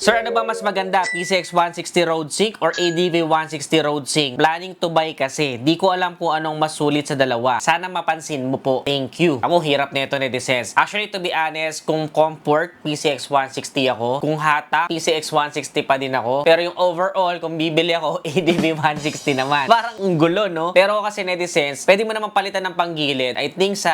Sir, ano ba mas maganda? PCX 160 Road Sync or ADV 160 Road Sync? Planning to buy kasi. Di ko alam kung anong mas sulit sa dalawa. Sana mapansin mo po. Thank you. Ako, hirap nito netizens. Actually, to be honest, kung comfort, PCX 160 ako. Kung hata, PCX 160 pa din ako. Pero yung overall, kung bibili ako, ADV 160 naman. Parang ang gulo, no? Pero kasi netizens, pwede mo naman palitan ng panggilid. I think sa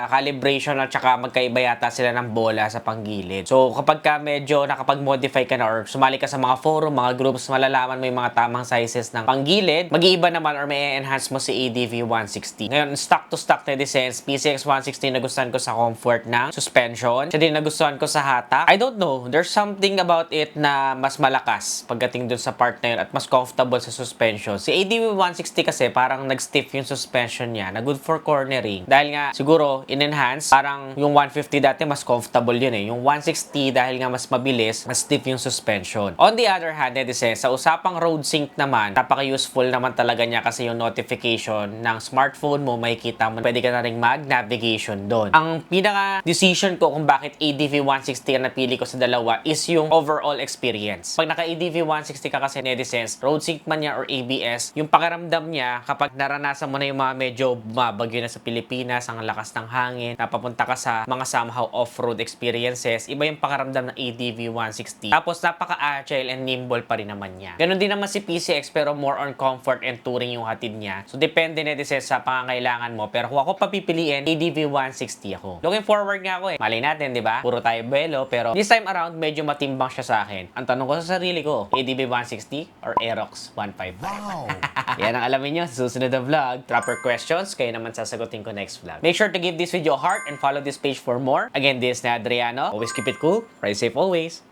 calibration at saka magkaiba yata sila ng bola sa panggilid. So, kapag ka medyo nakapag-modify ka na or sumali ka sa mga forum, mga groups, malalaman mo yung mga tamang sizes ng panggilid, mag-iiba naman or may enhance mo si ADV 160. Ngayon, stock to stock netizens, PCX 160 nagustuhan ko sa comfort ng suspension. Siya din nagustuhan ko sa hatak. I don't know, there's something about it na mas malakas pagdating dun sa part na yun at mas comfortable sa suspension. Si ADV 160 kasi parang nag-stiff yung suspension niya na good for cornering. Dahil nga siguro in-enhance, parang yung 150 dati mas comfortable yun eh. Yung 160 dahil nga mas mabilis, mas stiff yung suspension. On the other hand, netizens, sa usapang road sync naman, napaka-useful naman talaga niya kasi yung notification ng smartphone mo, makikita mo, pwede ka na rin mag-navigation doon. Ang pinaka-decision ko kung bakit ADV 160 ang napili ko sa dalawa is yung overall experience. Pag naka-ADV 160 ka kasi netizens, road sync man niya or ABS, yung pakiramdam niya kapag naranasan mo na yung mga medyo mabagyo na sa Pilipinas, ang lakas ng hangin, napapunta ka sa mga somehow off-road experiences, iba yung pakiramdam ng ADV 160. Tapos napaka-agile and nimble pa rin naman niya. Ganon din naman si PCX pero more on comfort and touring yung hatid niya. So depende netizens sa pangangailangan mo. Pero kung ako papipiliin, ADV 160 ako. Looking forward nga ako eh. Malay natin, di ba? Puro tayo buwelo pero this time around medyo matimbang siya sa akin. Ang tanong ko sa sarili ko, ADV 160 or Aerox 155? Wow! Yan ang alamin nyo sa susunod na vlog. Proper questions, kayo naman sasagutin ko next vlog. Make sure to give this video a heart and follow this page for more. Again, this is na Adriano. Always keep it cool. Ride safe always.